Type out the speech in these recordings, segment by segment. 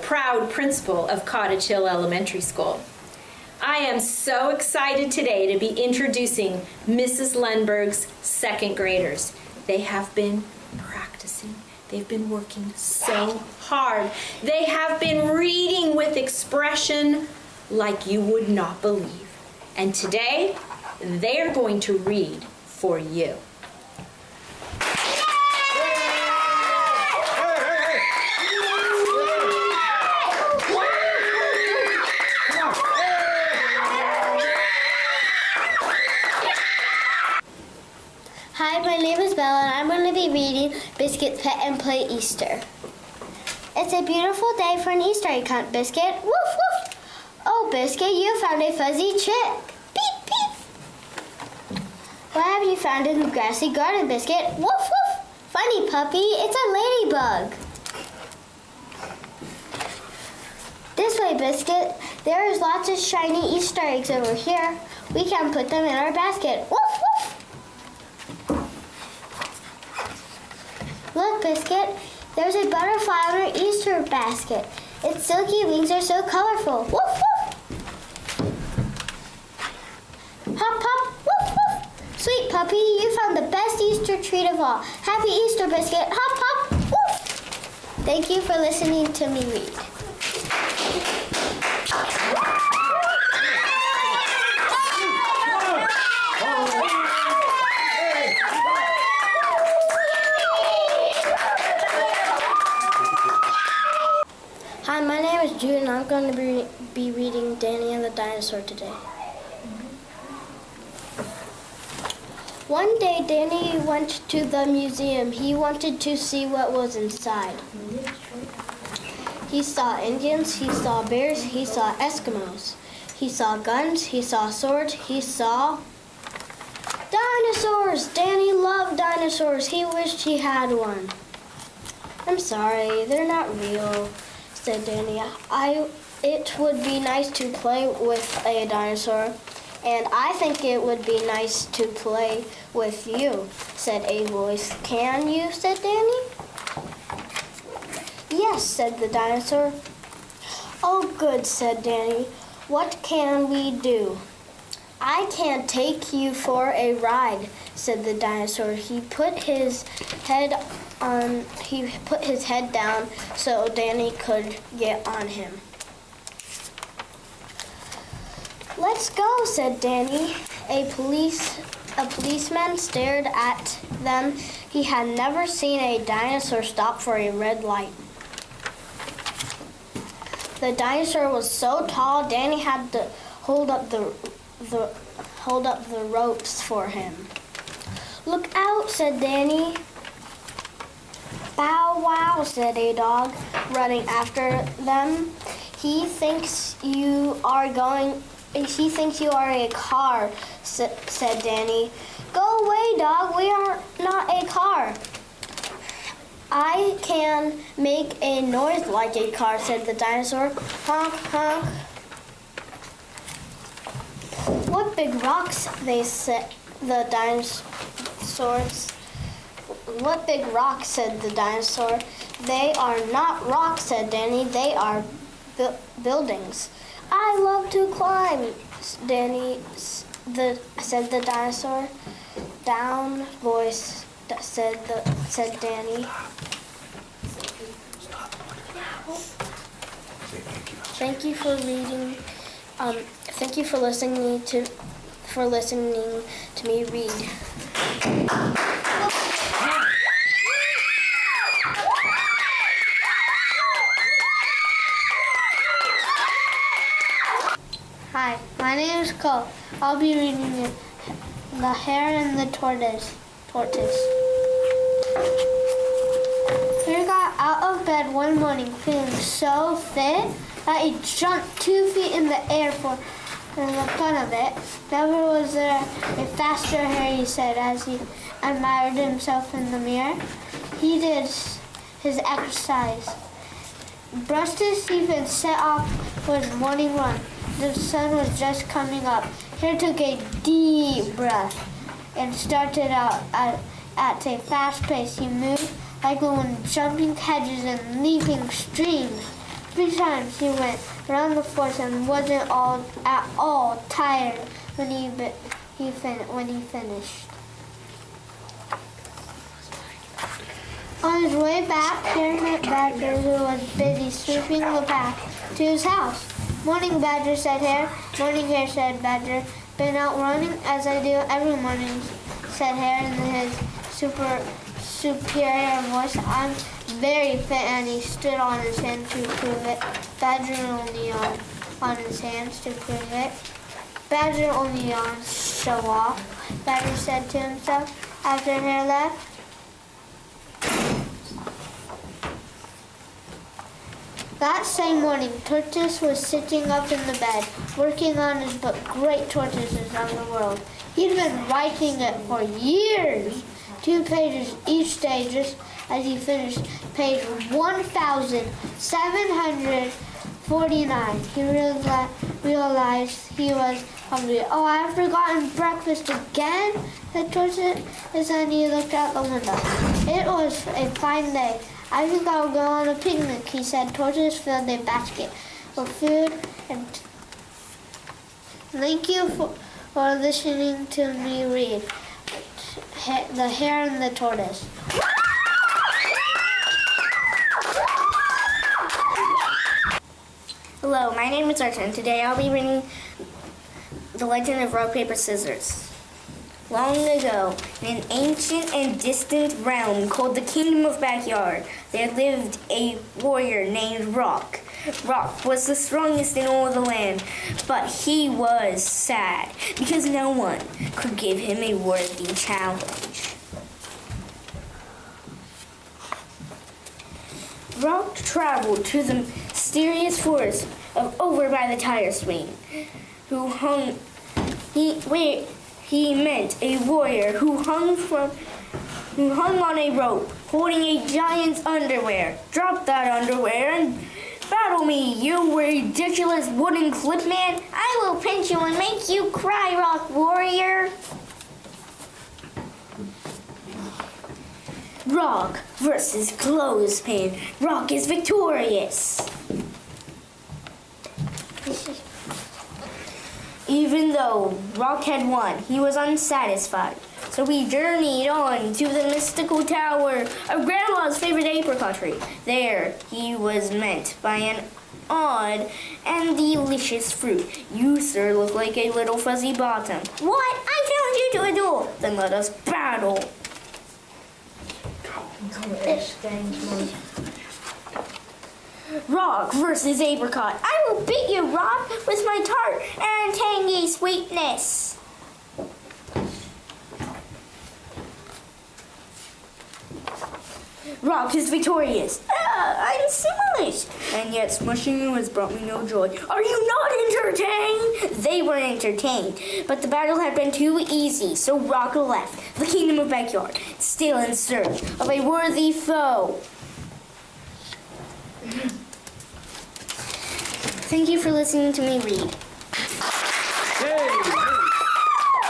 proud principal of Cottage Hill Elementary School. I am so excited today to be introducing Mrs. Lundberg's second graders. They have been practicing. They've been working so hard. They have been reading with expression like you would not believe. And today, they are going to read for you. Hi, my name is Bella, and I'm going to be reading Biscuit's Pet and Play Easter. It's a beautiful day for an Easter egg hunt, Biscuit. Woof, woof. Oh, Biscuit, you found a fuzzy chick. Beep, beep. What have you found in the grassy garden, Biscuit? Woof, woof. Funny puppy, it's a ladybug. This way, Biscuit. There is lots of shiny Easter eggs over here. We can put them in our basket. Woof, woof. Look, Biscuit, there's a butterfly on our Easter basket. Its silky wings are so colorful. Woof, woof. Hop, hop, woof, woof. Sweet puppy, you found the best Easter treat of all. Happy Easter, Biscuit. Hop, hop, woof. Thank you for listening to me read. Hi, my name is Jude, and I'm going to be reading Danny and the Dinosaur today. One day, Danny went to the museum. He wanted to see what was inside. He saw Indians, he saw bears, he saw Eskimos. He saw guns, he saw swords, he saw dinosaurs! Danny loved dinosaurs. He wished he had one. I'm sorry, they're not real, said Danny. It would be nice to play with a dinosaur, and I think it would be nice to play with you, said a voice. Can you? Said Danny. Yes, said the dinosaur. Oh, good, said Danny. What can we do? I can take you for a ride, said the dinosaur. He put his head down so Danny could get on him. Let's go, said Danny. A policeman stared at them. He had never seen a dinosaur stop for a red light. The dinosaur was so tall, Danny had to hold up the ropes for him. Look out, said Danny. Bow wow, said a dog, running after them. He thinks you are a car, said Danny. Go away, dog, we are not a car. I can make a noise like a car, said the dinosaur. Honk, honk. What big rocks, they said, the dinosaurs. What big rocks, said the dinosaur. They are not rocks, said Danny. They are buildings. I love to climb, said the dinosaur. Down voice, said Danny. Thank you for reading. Thank you for listening to me read. Hi, my name is Cole. I'll be reading The Hare and the Tortoise. Hare got out of bed one morning feeling so fit that he jumped 2 feet in the air for the fun of it. Never was there a faster hare, he said as he admired himself in the mirror. He did his exercise, brushed his teeth, and set off for his morning run. The sun was just coming up. Hare took a deep breath and started out at a fast pace. He moved like the wind, jumping hedges and leaping streams. 3 times he went around the forest and wasn't at all tired when he finished. On his way back, Hare met Badger, who was busy sweeping the path to his house. "Morning, Badger," said Hare. "Morning, Hare," said Badger. "Been out running?" "As I do every morning," said Hare in his superior voice. "I'm very fit," and he stood on his hands to prove it. Badger only on his hands to prove it. Badger only yawns, show off, Badger said to himself after Hare left. That same morning, Tortoise was sitting up in the bed, working on his book, Great Tortoises of the World. He'd been writing it for years, 2 pages each day, just as he finished page 1,749. He realized he was hungry. "Oh, I've forgotten breakfast again," said Tortoise, and he looked out the window. It was a fine day. "I think I'll go on a picnic," he said. Tortoise filled a basket with food and thank you for listening to me read The Hare and the Tortoise. Hello, my name is Arthur, and today I'll be reading The Legend of Rock, Paper, Scissors. Long ago, in an ancient and distant realm called the Kingdom of Backyard, there lived a warrior named Rock. Rock was the strongest in all the land, but he was sad because no one could give him a worthy challenge. Rock traveled to the mysterious forest over by the tire swing, he met a warrior who hung on a rope, holding a giant's underwear. "Drop that underwear and battle me, you ridiculous wooden clip man! I will pinch you and make you cry, Rock Warrior!" Rock versus Clothespin. Rock is victorious. Even though Rock had won, he was unsatisfied. So he journeyed on to the mystical tower of Grandma's favorite apricot tree. There he was met by an odd and delicious fruit. "You, sir, look like a little fuzzy bottom." "What? I challenge you to a duel." "Then let us battle." Rock versus Apricot. "I will beat you, Rock, with my tart and tangy sweetness." Rock is victorious. I'm smush. And yet smushing you has brought me no joy. Are you not entertained? They were entertained, but the battle had been too easy, so Rock left the Kingdom of Backyard, still in search of a worthy foe. Thank you for listening to me read. Hey!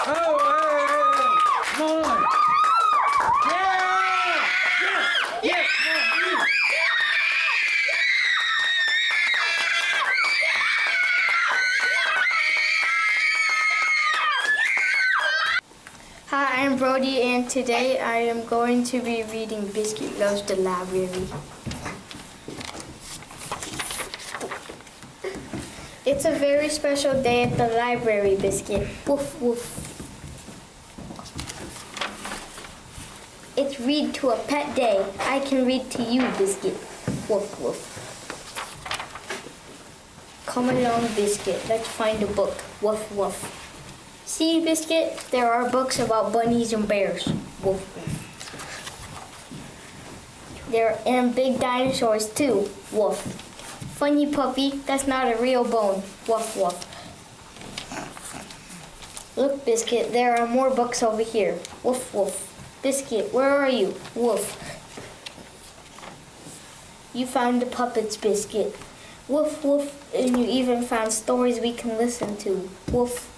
Oh, hey! Come on! Yeah! Yes! Hi, I'm Brody, and today I am going to be reading Biscuit Loves the Library. It's a very special day at the library, Biscuit. Woof, woof. It's read to a pet day. I can read to you, Biscuit. Woof, woof. Come along, Biscuit. Let's find a book. Woof, woof. See, Biscuit, there are books about bunnies and bears. Woof, woof. There are big dinosaurs, too. Woof. Funny puppy, that's not a real bone. Woof, woof. Look, Biscuit, there are more books over here. Woof, woof. Biscuit, where are you? Woof. You found the puppets, Biscuit. Woof, woof. And you even found stories we can listen to. Woof.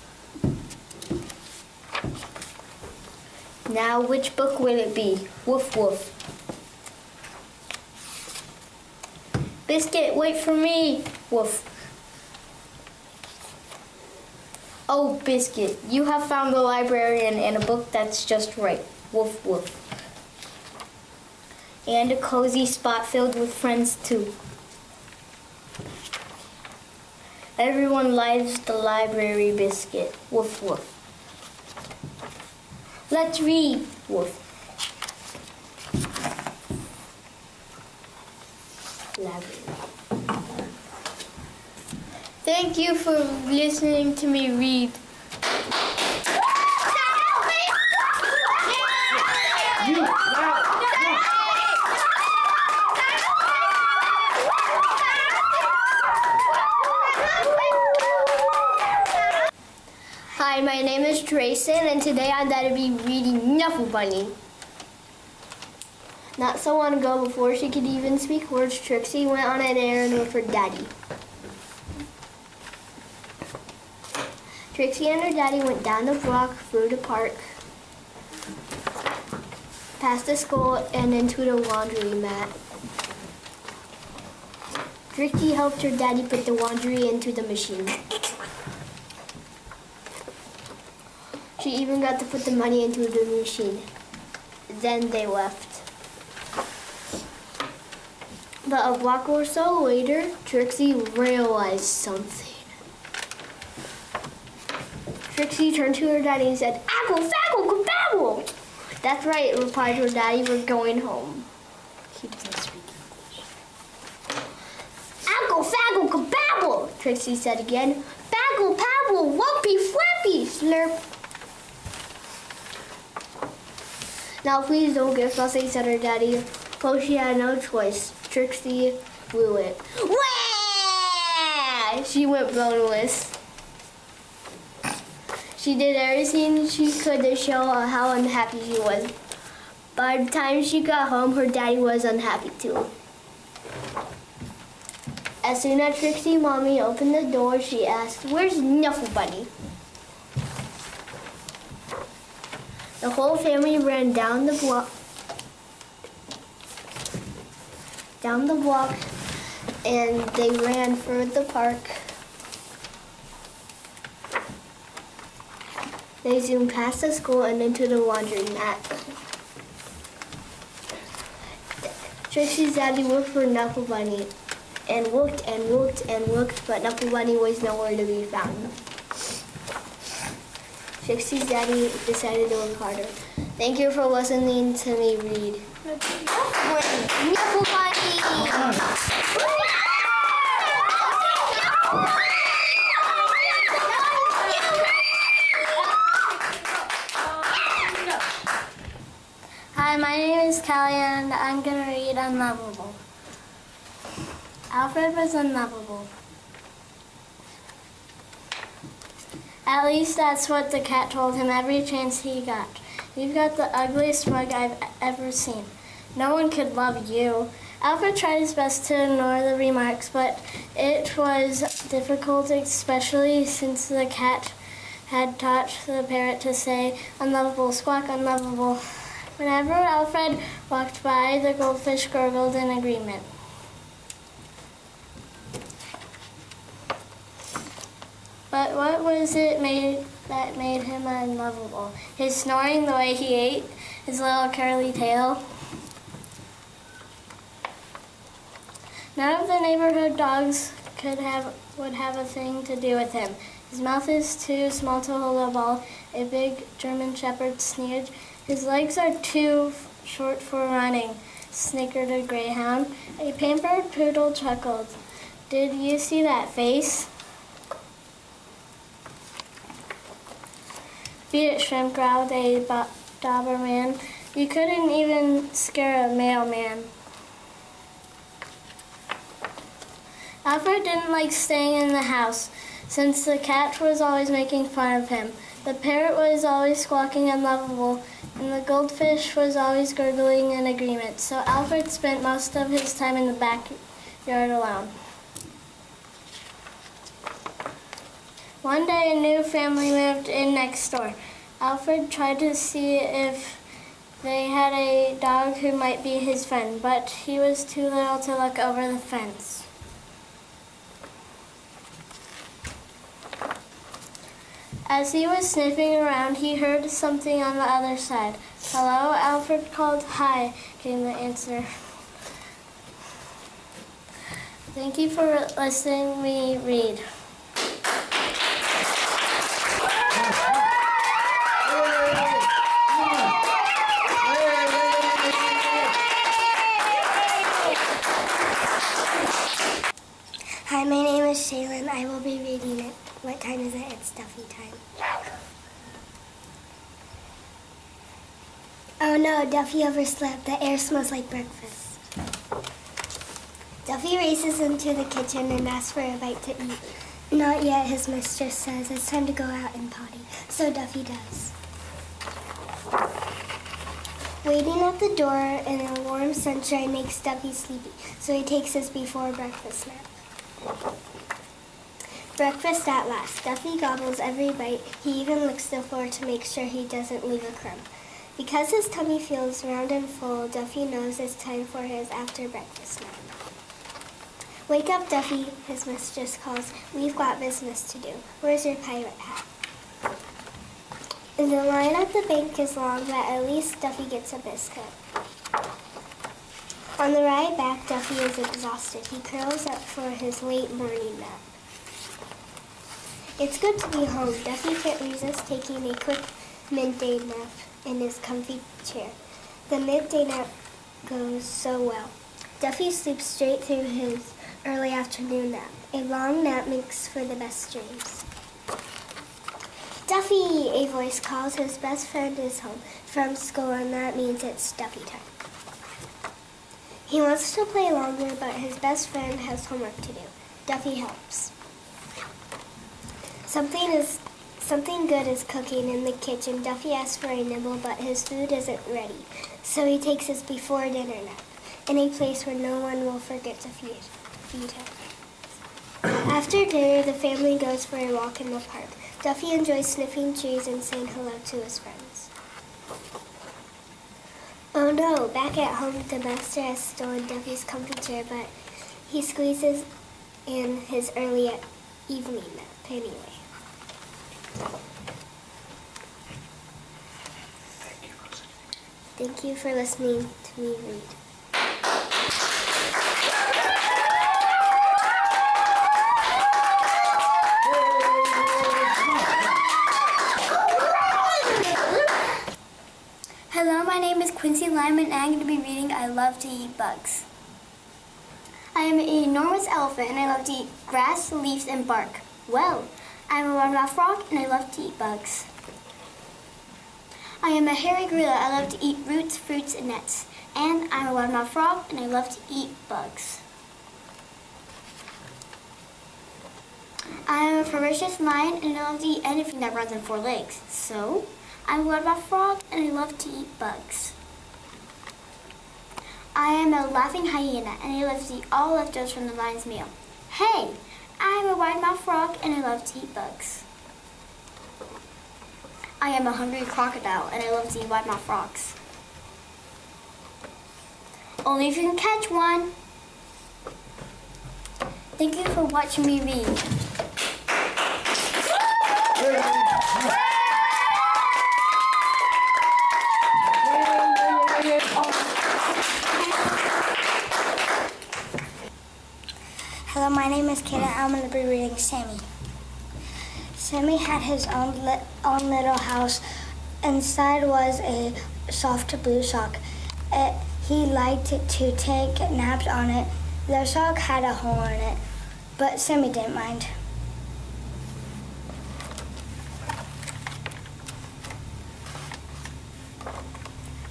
Now, which book will it be? Woof, woof. Biscuit, wait for me. Woof. Oh, Biscuit, you have found the librarian and a book that's just right. Woof, woof. And a cozy spot filled with friends, too. Everyone loves the library, Biscuit. Woof, woof. Let's read. Woof. Library. Thank you for listening to me read. You, loud. Hi, my name is Trayson, and today I'm going to be reading Knuffle Bunny. Not so long ago, before she could even speak words, Trixie went on an errand with her daddy. Trixie and her daddy went down the block, through the park, past the school, and into the laundry mat. Trixie helped her daddy put the laundry into the machine. She even got to put the money into the machine. Then they left. But a block or so later, Trixie realized something. Trixie turned to her daddy and said, "Apple, faggle, kababble!" "That's right," replied her daddy, "we're going home." He doesn't speak English. "Apple, faggle, kababble!" Trixie said again. "Baggle, pabble, whoopie, flappy, slurp." "Now please don't get fussy," said her daddy. Well, she had no choice. Trixie blew it. Wah! She went boneless. She did everything she could to show how unhappy she was. By the time she got home, her daddy was unhappy too. As soon as Trixie Mommy opened the door, she asked, "Where's Knuffle Bunny?" The whole family ran down the block, and they ran through the park. They zoomed past the school and into the laundry mat. Trixie's daddy looked for Knuffle Bunny and looked and looked and looked, but Knuffle Bunny was nowhere to be found. Trixie's daddy decided to look harder. Thank you for listening to me read. Knuffle Bunny! Hi, my name is Callie and I'm going to read Unlovable. Alfred was unlovable. At least that's what the cat told him every chance he got. "You've got the ugliest mug I've ever seen. No one could love you." Alfred tried his best to ignore the remarks, but it was difficult, especially since the cat had taught the parrot to say, "Unlovable, squawk, unlovable." Whenever Alfred walked by, the goldfish gurgled in agreement. But what was it that made him unlovable? His snoring, the way he ate, his little curly tail. None of the neighborhood dogs would have a thing to do with him. "His mouth is too small to hold a ball," a big German shepherd sneered. "His legs are too short for running," snickered a greyhound. A pampered poodle chuckled. "Did you see that face?" "Beat it, shrimp," growled a Doberman. "You couldn't even scare a mailman." Alfred didn't like staying in the house, since the cat was always making fun of him. The parrot was always squawking unlovable, and the goldfish was always gurgling in agreement, so Alfred spent most of his time in the backyard alone. One day, a new family moved in next door. Alfred tried to see if They had a dog who might be his friend, but he was too little to look over the fence. As he was sniffing around, he heard something on the other side. "Hello," Alfred called. "Hi," came the answer. Thank you for listening me read. Hi, my name is Shaylin. I will be reading it. What time is it? It's Duffy time. Oh no, Duffy overslept. The air smells like breakfast. Duffy races into the kitchen and asks for a bite to eat. Not yet, his mistress says. It's time to go out and potty. So Duffy does. Waiting at the door in the warm sunshine makes Duffy sleepy, so he takes his before breakfast nap. Breakfast at last. Duffy gobbles every bite. He even licks the floor to make sure he doesn't leave a crumb. Because his tummy feels round and full, Duffy knows it's time for his after breakfast nap. Wake up, Duffy, his mistress calls. We've got business to do. Where's your pirate hat? The line at the bank is long, but at least Duffy gets a biscuit. On the ride back, Duffy is exhausted. He curls up for his late morning nap. It's good to be home. Duffy can't resist taking a quick midday nap in his comfy chair. The midday nap goes so well. Duffy sleeps straight through his early afternoon nap. A long nap makes for the best dreams. Duffy, a voice calls. His best friend is home from school, and that means it's Duffy time. He wants to play longer, but his best friend has homework to do. Duffy helps. Something good is cooking in the kitchen. Duffy asks for a nibble, but his food isn't ready, so he takes his before dinner nap in a place where no one will forget to feed him. After dinner, the family goes for a walk in the park. Duffy enjoys sniffing trees and saying hello to his friends. Oh no, back at home, the master has stolen Duffy's comfy chair, but he squeezes in his early evening nap anyway. Thank you for listening to me read. Hello, my name is Quincy Lyman, and I'm going to be reading I Love to Eat Bugs. I am an enormous elephant, and I love to eat grass, leaves, and bark. Well, I am a largemouth frog, and I love to eat bugs. I am a hairy gorilla. I love to eat roots, fruits, and nuts. And I'm a largemouth frog, and I love to eat bugs. I am a ferocious lion, and I love to eat anything that runs on 4 legs. So, I'm a largemouth frog, and I love to eat bugs. I am a laughing hyena, and I love to eat all leftovers from the lion's meal. Hey, I am a wide-mouthed frog, and I love to eat bugs. I am a hungry crocodile, and I love to eat wide-mouthed frogs. Only if you can catch one. Thank you for watching me read. Hello, my name is Kate, and I'm going to be reading Sammy. Sammy had his own little house. Inside was a soft blue sock. He liked to take naps on it. The sock had a hole in it, but Sammy didn't mind.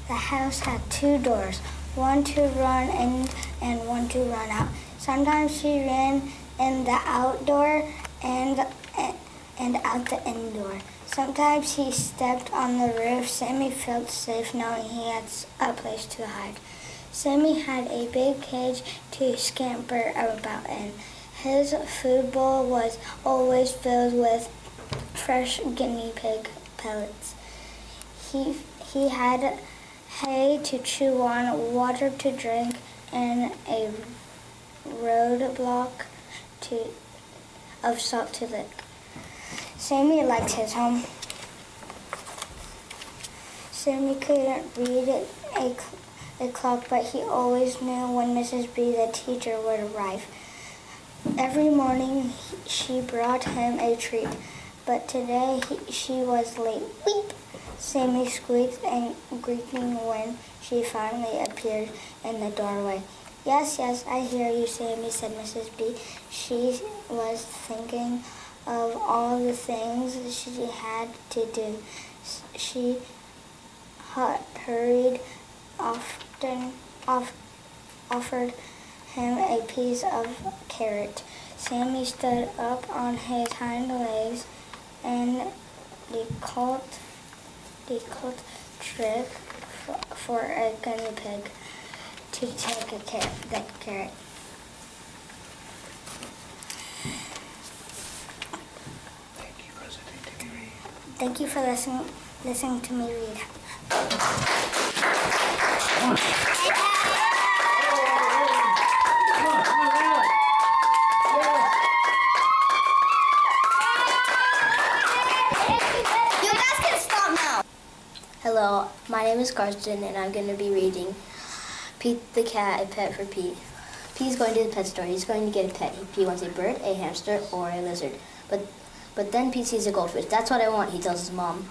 The house had 2 doors, one to run in and one to run out. Sometimes she ran in the outdoor and out the indoor. Sometimes he stepped on the roof. Sammy felt safe knowing he had a place to hide. Sammy had a big cage to scamper about in. His food bowl was always filled with fresh guinea pig pellets. He had hay to chew on, water to drink, and a roadblock of salt to lick. Sammy liked his home. Sammy couldn't read a clock, but he always knew when Mrs. B, the teacher, would arrive. Every morning she brought him a treat, but today she was late. Weep! Sammy squeaked and greeting when she finally appeared in the doorway. Yes, I hear you, Sammy, said Mrs. B. She was thinking of all the things she had to do. She hurried, offered him a piece of carrot. Sammy stood up on his hind legs and declared trick for a guinea pig to take the carrot. Thank you for listening to me read. Hello, my name is Karsten, and I'm going to be reading Pete the Cat, A Pet for Pete. Pete's going to the pet store. He's going to get a pet. Pete wants a bird, a hamster, or a lizard. But then Pete sees a goldfish. That's what I want, he tells his mom.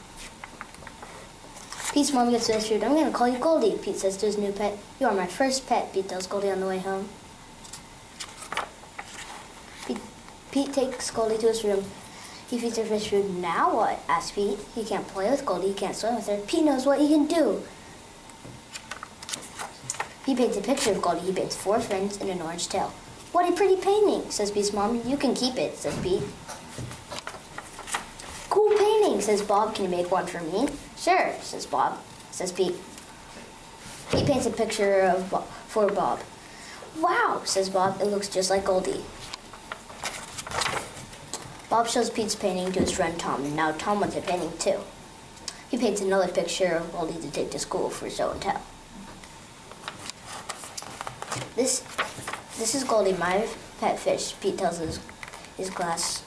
Pete's mom gets reassured. I'm going to call you Goldie, Pete says to his new pet. You are my first pet, Pete tells Goldie on the way home. Pete takes Goldie to his room. He feeds her fish food. Now what? Asks Pete. He can't play with Goldie. He can't swim with her. Pete knows what he can do. He paints a picture of Goldie. He paints 4 fins and an orange tail. What a pretty painting, says Pete's mom. You can keep it, says Pete. Cool painting, says Bob. Can you make one for me? Sure, says Bob, says Pete. Pete paints a picture for Bob. Wow, says Bob. It looks just like Goldie. Bob shows Pete's painting to his friend Tom, and now Tom wants a painting too. He paints another picture of Goldie to take to school for show and tell. This is Goldie, my pet fish, Pete tells his class.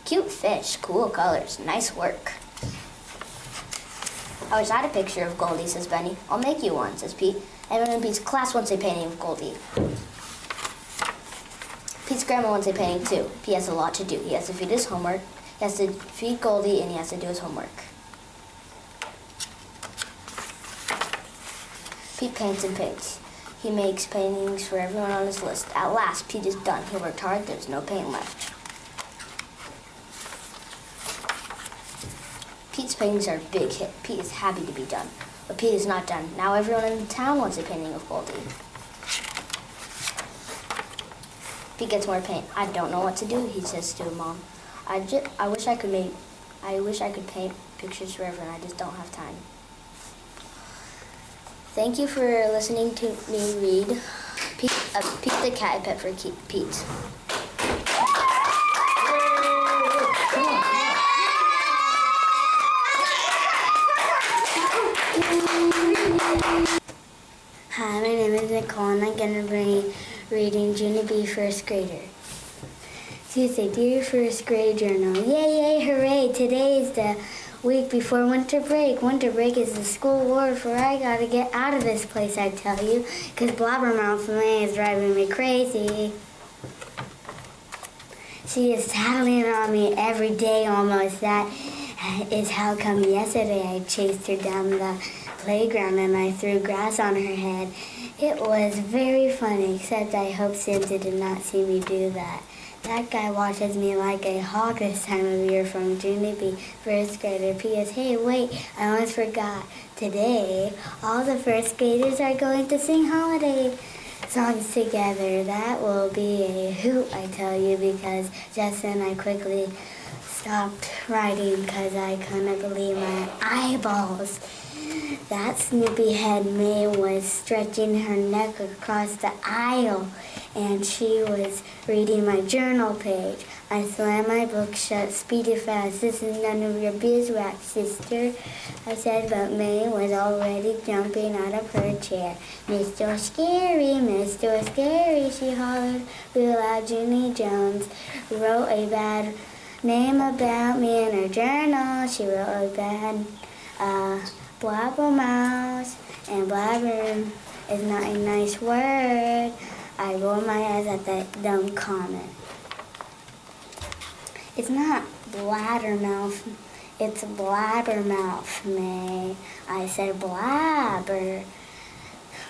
Cute fish, cool colors, nice work. I wish I had a picture of Goldie, says Benny. I'll make you one, says Pete. Everyone in Pete's class wants a painting of Goldie. Pete's grandma wants a painting too. Pete has a lot to do. He has to feed his homework, he has to feed Goldie, and he has to do his homework. Pete paints and paints. He makes paintings for everyone on his list. At last, Pete is done. He worked hard. There's no paint left. Pete's paintings are a big hit. Pete is happy to be done. But Pete is not done. Now everyone in town wants a painting of Goldie. Pete gets more paint. I don't know what to do, he says to Mom. I wish I could paint pictures for everyone. I just don't have time. Thank you for listening to me read Pete the Cat, A Pet for Pete. Hi, my name is Nicole, and I'm going to be reading Junior B. First Grader. Tuesday, dear first grade journal. Yay, yay, hooray! Today is the week before winter break. Winter break is the school word for I gotta get out of this place, I tell you, because Blabbermouth May is driving me crazy. She is tattling on me every day almost. That is how come yesterday I chased her down the playground and I threw grass on her head. It was very funny, except I hope Santa did not see me do that. That guy watches me like a hawk this time of year. From Junior B. First Grader. P.S. Hey, wait, I almost forgot. Today, all the first graders are going to sing holiday songs together. That will be a hoot, I tell you, because just then I quickly stopped writing because I couldn't believe my eyeballs. That Snoopy-head May was stretching her neck across the aisle, and she was reading my journal page. I slammed my book shut, speedy fast. This is none of your beeswax, sister, I said, but May was already jumping out of her chair. Mr. Scary, she hollered real loud. Ginny Jones wrote a bad name about me in her journal. She wrote a bad blabbermouse, and blabber is not a nice word. I rolled my eyes at that dumb comment. It's not bladdermouth, it's blabbermouth, May. I said blabber.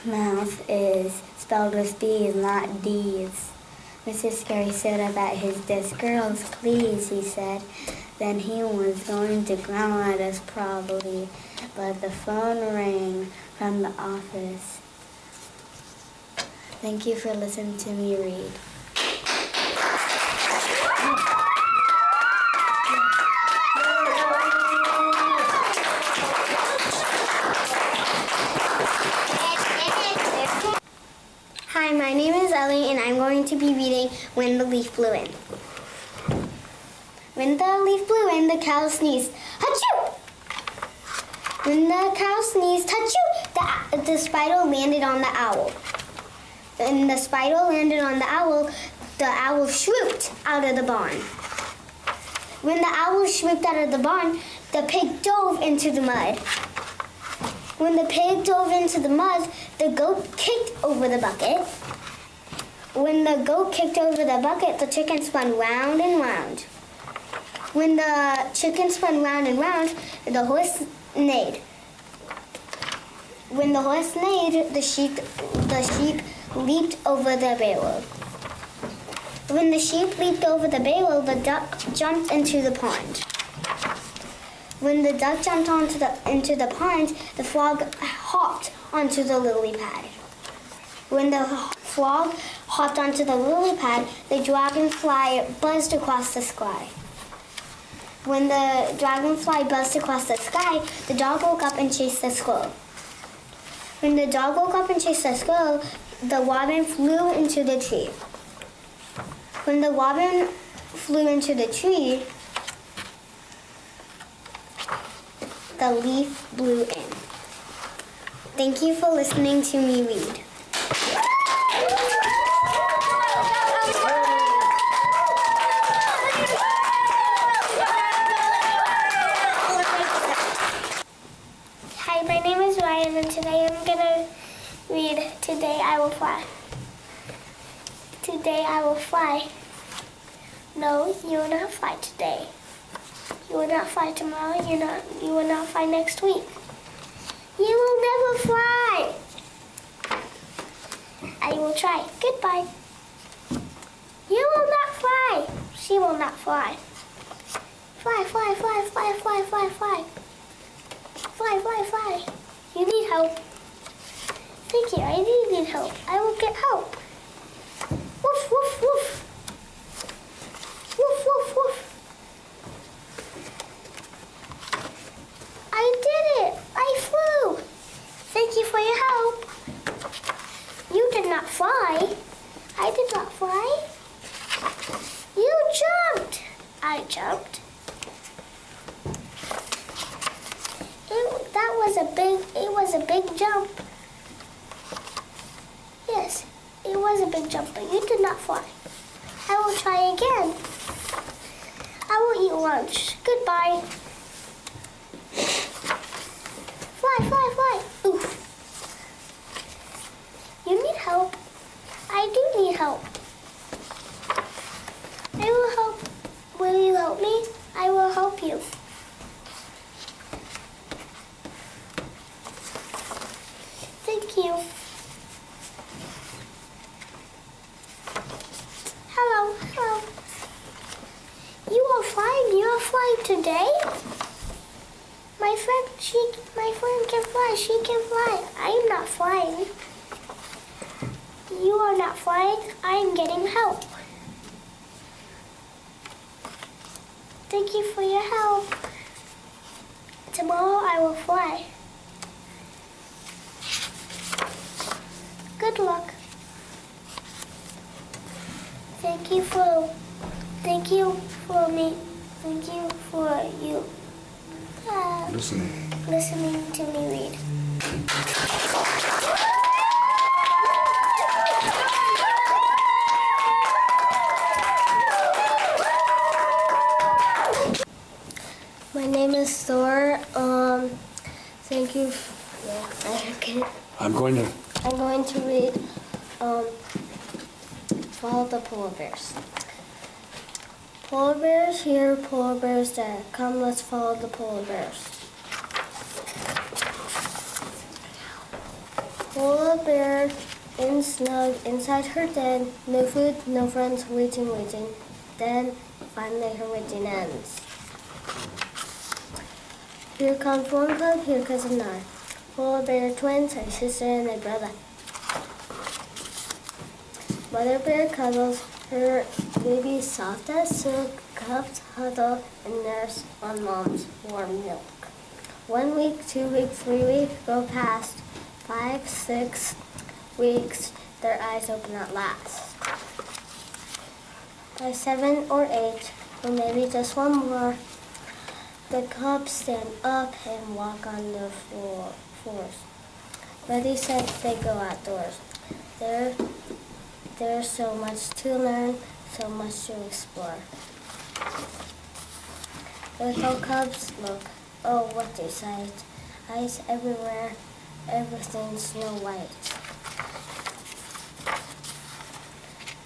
Mouth is spelled with B's, not D's. Mr. Scary stood up at his desk. Girls, please, he said. Then he was going to growl at us probably, but the phone rang from the office. Thank you for listening to me read. Hi, my name is Ellie, and I'm going to be reading When the Leaf Blew In. When the leaf blew in, the cow sneezed. Achoo! When the cow sneezed, achoo! The spider landed on the owl. When the spider landed on the owl shrieked out of the barn. When the owl shrieked out of the barn, the pig dove into the mud. When the pig dove into the mud, the goat kicked over the bucket. When the goat kicked over the bucket, the chicken spun round and round. When the chicken spun round and round, the horse neighed. When the horse neighed, the sheep leaped over the barrel. When the sheep leaped over the barrel, the duck jumped into the pond. When the duck jumped into the pond, the frog hopped onto the lily pad. When the frog hopped onto the lily pad, the dragonfly buzzed across the sky. When the dragonfly buzzed across the sky, the dog woke up and chased the squirrel. When the dog woke up and chased the squirrel, the robin flew into the tree. When the robin flew into the tree, the leaf blew in. Thank you for listening to me read. Hi, my name is Ryan, and today I'm gonna read Today I Will Fly. Today I will fly. No, you will not fly today. You will not fly tomorrow. You will not fly next week. You will never fly. I will try. Goodbye. You will not fly. She will not fly. Fly, fly, fly, fly, fly, fly, fly. Fly, fly, fly. You need help. Thank you. I do need help. I will get help. Woof, woof, woof. Woof, woof, woof. I did it. I flew. Thank you for your help. You did not fly. I did not fly. You jumped. I jumped. It was a big jump. Yes, it was a big jump, but you did not fly. I will try again. I will eat lunch. Goodbye. Fly, fly, fly. Oof. You need help. I do need help. I will help. Will you help me? I will help you. Thank you. Hello, hello. You are flying. You are flying today? My friend can fly. She can fly. I am not flying. You are not flying. I am getting help. Thank you for your help. Tomorrow I will fly. Good luck. Thank Thank you for me. Thank you for you listening to me read. My name is Thor. Thank you. I'm going to read Follow the Polar Bears. Polar bears here, polar bears there. Come, let's follow the polar bears. Polar bear in snug inside her den. No food, no friends, waiting. Then finally her waiting ends. Here comes one cub, here comes another. Polar bear twins, a sister and a brother. Mother bear cuddles her baby soft as silk. Cubs huddle and nurse on mom's warm milk. 1 week, 2 weeks, 3 weeks go past. 5, 6 weeks, their eyes open at last. By 7 or 8, or maybe just one more, the cubs stand up and walk on the floors. Ready, set, they go outdoors. There's so much to learn, so much to explore. Little cubs look, oh what a sight. Ice everywhere, everything snow white.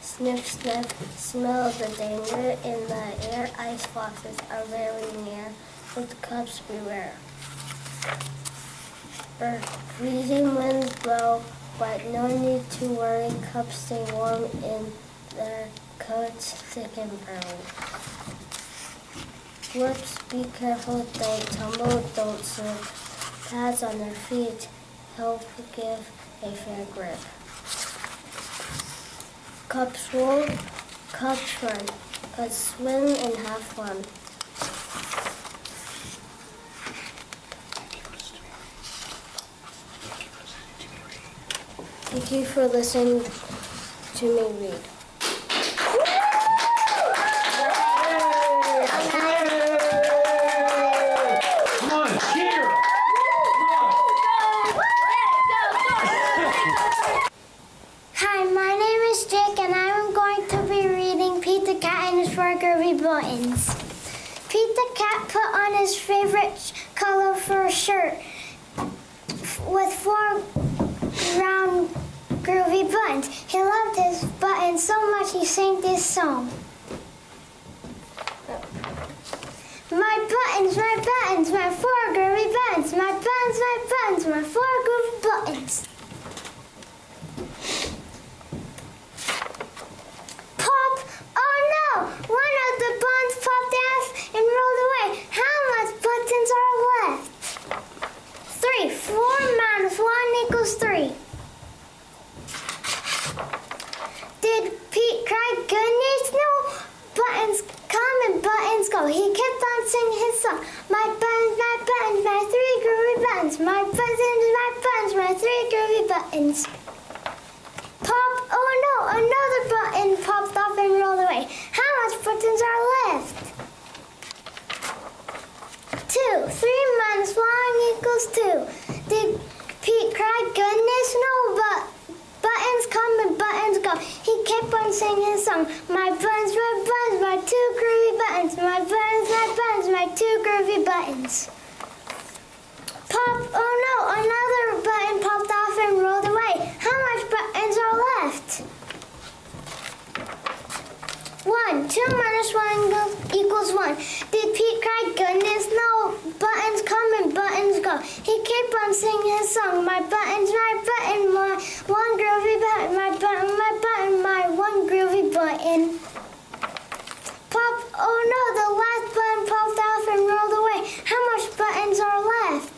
Sniff, sniff, smell the danger in the air. Ice foxes are very near, with cubs beware. Freezing winds blow, but no need to worry. Cubs stay warm in their coats, thick and furry. Whoops, be careful, don't tumble, don't slip. Pads on their feet help give a fair grip. Cubs roll, cubs run, cubs swim and have fun. Thank you for listening to me read. Come on, cheer! Hi, my name is Jake, and I'm going to be reading Pete the Cat and his 4 Groovy Buttons. Pete the Cat put on his favorite color for a shirt with 4 round groovy buttons. He loved his buttons so much he sang this song. My buttons, my 4 groovy buttons. My buttons, my 4 groovy buttons. Pop! Oh no! One of the buttons popped off and rolled away. How much buttons are left? 3. 4 minus 1 equals 3. Did Pete cry? Goodness, no. Buttons come and buttons go. He kept on singing his song. My 3 groovy buttons. My 3 groovy buttons. Pop! Oh no! Another button popped off and rolled away. How much buttons are left? 2. 3 minus 1 equals 2. Did Pete cry? Goodness, no, but buttons come and buttons go. He kept on singing his song. My 2 groovy buttons. My 2 groovy buttons. Pop! Oh no! Another button popped off and rolled away. How much buttons are left? 1. 2 minus 1 equals 1. Did Pete cry? Goodness, no. Buttons come and buttons go. He kept on singing his song. My 1 groovy button. My 1 groovy button. Pop! Oh no, the last button popped off and rolled away. How much buttons are left?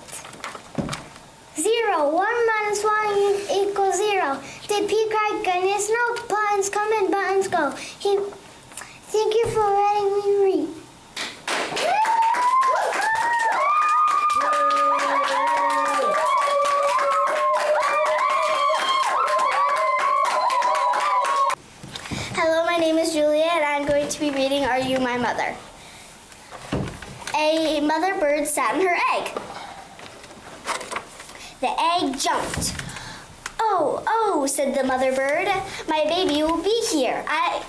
0. 1 minus 1 equals 0. Did Pete cry? Goodness, no. Buttons come and buttons go. Thank you for letting me read. Hello, my name is Julia, and I'm going to be reading Are You My Mother? A mother bird sat in her egg. The egg jumped. Oh, said the mother bird. My baby will be here.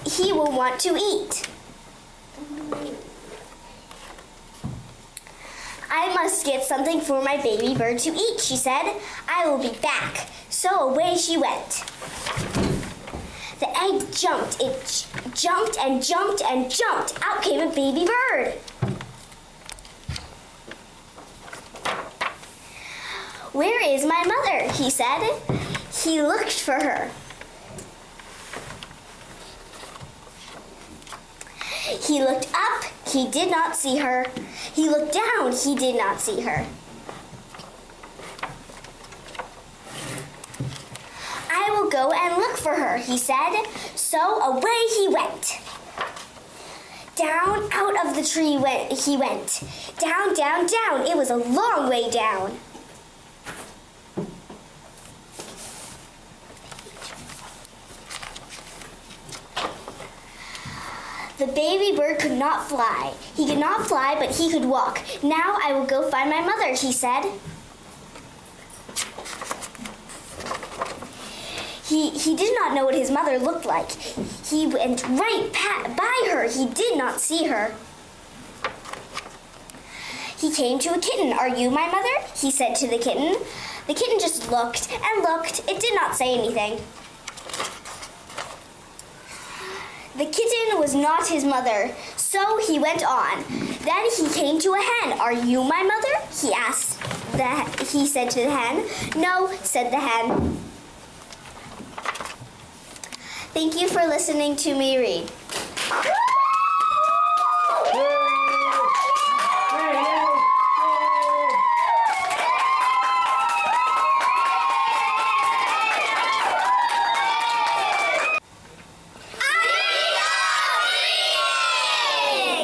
He will want to eat. I must get something for my baby bird to eat, she said. I will be back. So away she went. The egg jumped. It jumped and jumped and jumped. Out came a baby bird. Where is my mother? He said. He looked for her. He looked up. He did not see her. He looked down. He did not see her. I will go and look for her, he said. So away he went. Down out of the tree he went. Down, down, down. It was a long way down. The baby bird could not fly. He could not fly, but he could walk. Now I will go find my mother, he said. He did not know what his mother looked like. He went right by her. He did not see her. He came to a kitten. Are you my mother? He said to the kitten. The kitten just looked and looked. It did not say anything. The kitten was not his mother, so he went on. Then he came to a hen. Are you my mother? He asked. He said to the hen. No, said the hen. Thank you for listening to me read.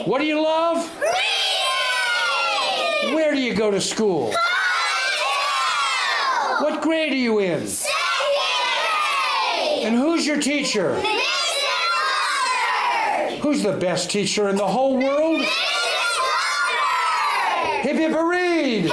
What do you love? Reading! Where do you go to school? Cottage! What grade are you in? Second grade! And who's your teacher? Mrs. Lundberg! Who's the best teacher in the whole world? Mrs. Lundberg! Hip hip hooray!